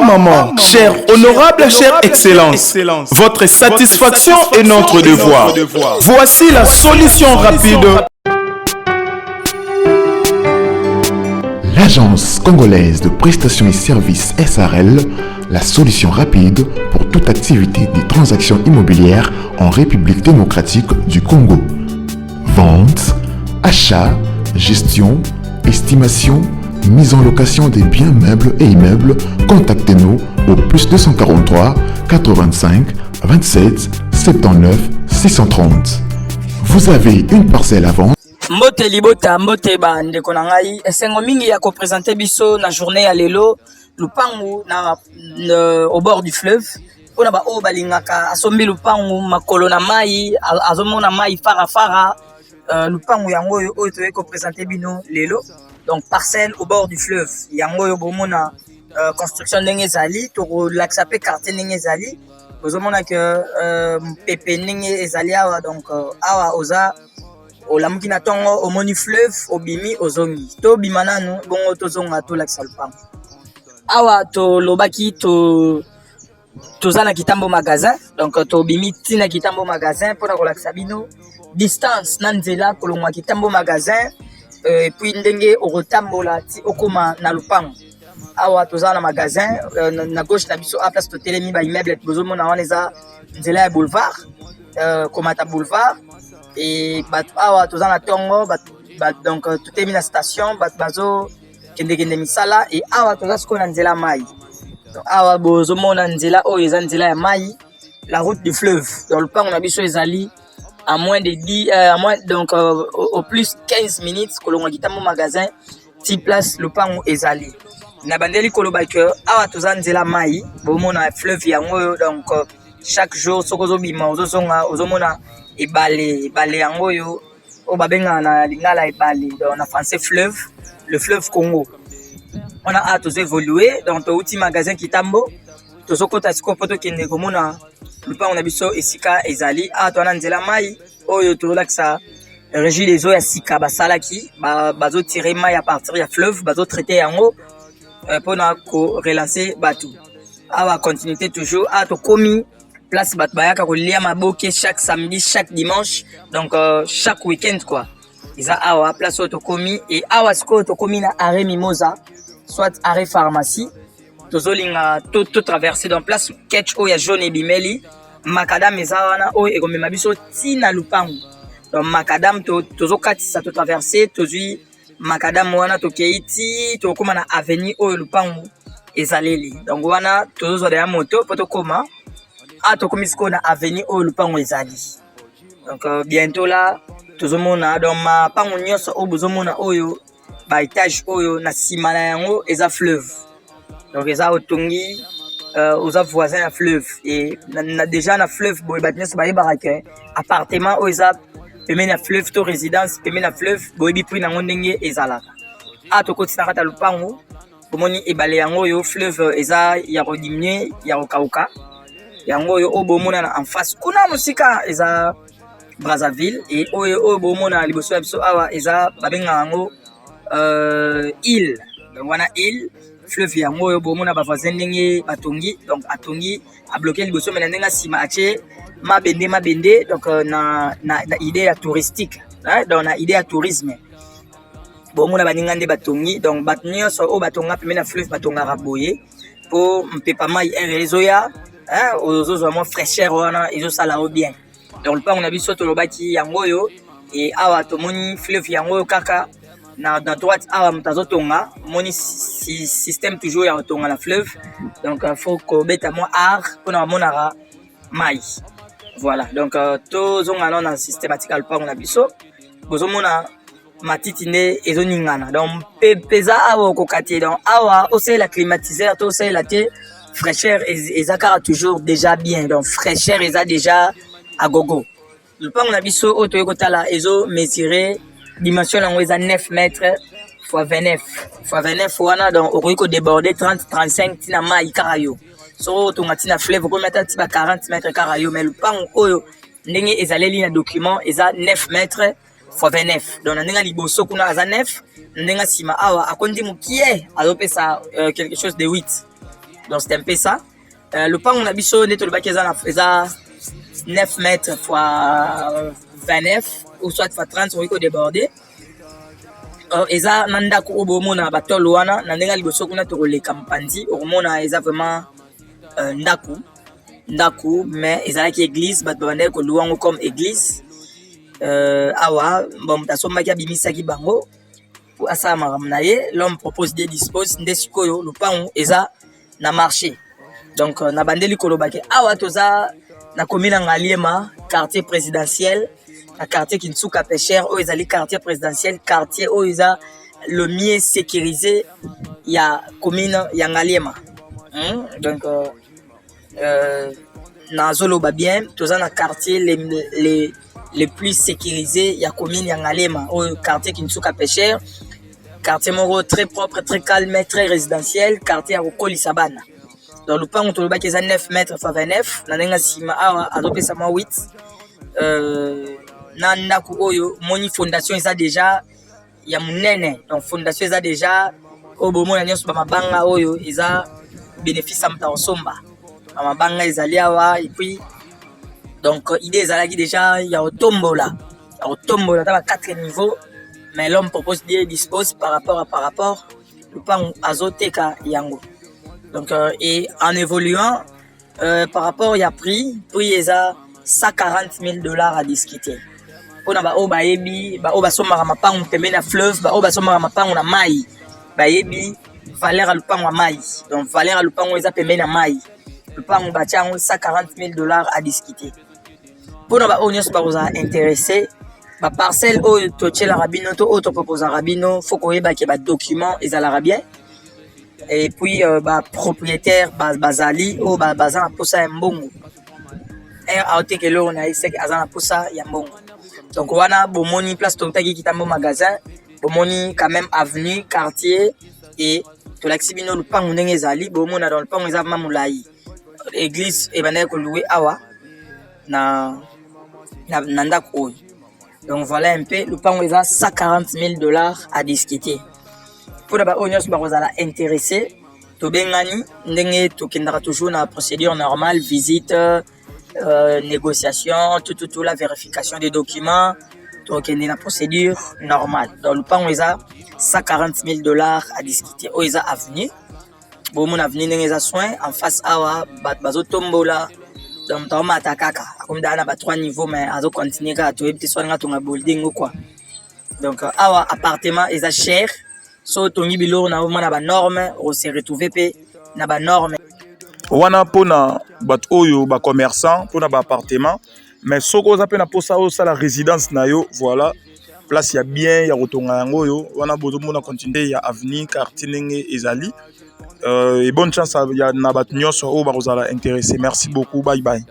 maman, chère honorable, chère excellence, votre satisfaction est notre devoir. Voici la solution rapide. L'Agence congolaise de prestations et services SARL, la solution rapide pour toute activité des transactions immobilières en République démocratique du Congo. Vente, achat, gestion, estimation, mise en location des biens meubles et immeubles. Contactez-nous au +243 85 27 79 630. Vous avez une parcelle à vendre. Mbote libota mbote ba ndeko na ngai esengo mingi ya ko présenter biso na journée ya lelo lupangu na au bord du fleuve pona ba o balingaka asombi lupangu makolo na mai azomona mai fara lupangu yango oyo to ko présenter bino lelo donc parcelle au bord du fleuve yango yo bomona construction ndenge ezali to laksa pe quartier ndenge ezali bozomona que pepe ndenge ezali awa donc awa oza olamuki na tongo omoni fleuve obimi ozongi to bimana no bongo tozonga to lakisa lupango awa to lobaki to tozana kitambo magasin donc to bimi tina kitambo magasin pona ko lakisa bino distance na nzela kolongwa kitambo magasin et puis ndenge okotambola ti okoma na lupango awa tozana magasin na gauche na biso a place to telemi ba immeuble bozomona wana eza nzela ya boulevard komata boulevard et awa tozana tongo donc tout est mis na station bazo kende misala et awa tozasiko na nzela mai donc awa bozomona nzela oyo eza nzela ya mai la route du fleuve dans le pango na biso ezali à moins de 10 donc au plus 15 minutes kolonga kitambo magasin ti place le pango ezali na bandeli koloba que awa tozana nzela mai bomona fleuve yango donc chaque jour sokozo bima ozozonga ozomona ebale yango yo o babenga na lingala ebale on a français fleuve le fleuve Congo on a tous évolué dans to outil magasin kitambo tozokota siko poto kende komona lupa on a biso esika ezali to na nzela mai oyo to laksa régie des eaux ya sika basalaki bazo tirer mai à partir ya fleuve bazo traiter yango pona ko relancer batu awa continuité toujours to komi place bat bayaka kolia maboke chaque samedi chaque dimanche donc chaque week-end quoi isa awa place auto komi et awa sko to komi na arrêt Mimosa soit arrêt pharmacie tozolinga tout traverser dans place catch o ya jaune et bimeli makadam ezawana o e komema biso tina lupangu donc makadam tozokatisa to traverser tozui makadam wana to keiti to koma na avenue o lupangu ezaleli donc wana tozozwa ya moto poto koma tokomisiko na avenue oyo lupango ezali donc bientôt là tozomona dans ma pango nyonso oyo bozomona oyo ba étage oyo na sima na yango eza fleuve donc eza otongi oza voisin ya fleuve et na déjà na fleuve boy ba nyonso ba yebaka ke appartement oyo eza pembeni ya fleuve to résidence pembeni ya fleuve boyebi prix nango ndenge ezalaka tokotina kata lupango bomoni ebale yango oyo fleuve eza ya kodiminuer ya kokauka yango oyo obomona na en face kuna musika eza Brazzaville et oyo bomona liboso ya biso awa eza babenga yango île donc wana île fleuve yango oyo bomona ba voisin ndenge batongi donc atongi a bloquer liboso mais ndenge sima ache mabende donc na idée ya touristique donc na idée ya tourisme bomona baninga nde batongi donc bat nyonso o batonga pemena na fleuve batonga boye po mpepa mai réseau ya aux vraiment fraîcheur wana ezosala bien donc le pango na biso to lobaki yango yo et awa to moni fleuve yango kaka na droite awa mutazo tonga moni système toujours ya tonga na fleuve donc faut ko beta mo art pona monara mai voilà donc to zonga na systématique le pango na biso bozomona matiti nde ezoningana donc peza awa ko kati donc awa aussi la climatiseur to aussi la te fraîcheur ezaka toujours déjà bien donc fraîcheur eza déjà à gogo le pango na biso oto yekotala ezo mesurer dimension yango eza 9 mètres x 29 wana donc okoki ko déborder 30-35 tina mai karayo so tonga tina fleuve ko mettre tiba 40 mètres karayo mais le pango oyo ndenge ezaleli na document eza 9 mètres x 29 donc ndenge liboso kuna aza 9 ndenge sima awa akondi mukie azopesa quelque chose de 8 Donc c'est un peu ça. Le pan on a biso neto le bac eza 9 mètres fois 29 ou soit fois 30 on peut déborder. Eza nandako obomona batolo wana na ndenga liboso kuna to le kampandi omona eza vraiment ndaku mais eza ki église bat babandaki ko luango comme église. Awa bon tasomba ki abimisa ki bango pour asa maramna ye l'homme propose des dispose ndesikoyo le pan eza na marché. Donc na bandeli kolobaki awa toza na commune Ngaliema quartier présidentiel na quartier Kinsuka Pêcheur où ezali quartier présidentiel quartier où eza le mieux sécurisé ya commune ya Ngaliema. Donc na zoloba bien toza na quartier les plus sécurisés ya commune ya Ngaliema au quartier Kinsuka Pêcheur, quartier moro très propre, très calme, très résidentiel, quartier ya Kokoli Sabana. Donc le pan on toloba ki 9 mètres fois 29 na nenga sima awa adopesa ma 8 na ndaku oyo moni fondation eza déjà ya munene. Donc fondation eza déjà obomona nyonso ba mabanga oyo eza bénéfice am ta osomba ba mabanga ezali awa et puis donc idée ezalaki déjà ya otombola ta ba 4 niveaux mais l'homme propose des dispose par rapport le pan azoteka yango. Donc et en évoluant par rapport il y a prix est à $140,000 à discuter. On a ba yebi ba somara mapangu pembeni na fleuve ba somara mapangu na mai ba yebi valeur le pangu mai. Donc valeur le pangu eza pembeni na mai. Le pangu ba tiango $140,000 à discuter. Pour ba nyonso ba oza intéressé ba parcelle o to tchela rabino to auto propose rabino faut ko yeba ke ba document ezala bien. Et puis propriétaire bazali ou bazan na posa ya mbongo aotekelo on a isek azan na posa ya mbongo. Donc wana bomoni place totaki kitambo magasin bomoni quand même avenue quartier et to l'axibino le pangu ndenge ezali bomona dans le pangu eza mamulai église et bana ko louer awa na ndako oyo. Donc voilà un peu le pangu eza $140,000 à discuter. Pour d'abord on se bazala intéressé to bengani ndenge to kendara toujours na procédure normale visite négociation tout la vérification des documents to kende na procédure normale. Dans le pan on a $140,000 à discuter o eza avenue bon mon avenue ndenge za soin en face awa bazo tombola donc to mata kaka comme dana ba 3 niveaux mais azo continuer ka to petit soin nga to nga building ou quoi. Donc awa appartement eza cher. So tongi bilo na uma na ba norme on se retrouver pe na ba norme wana pona bat oyo ba commerçant pona ba appartement mais soko za pe na posa o sala résidence na yo voilà place ya bien ya rotonga yango yo wana bozo mona continuer ya avenue quartier nenge ezali et bonne chance ya na bat nyonso o ba rozala intéressé. Merci beaucoup, bye bye.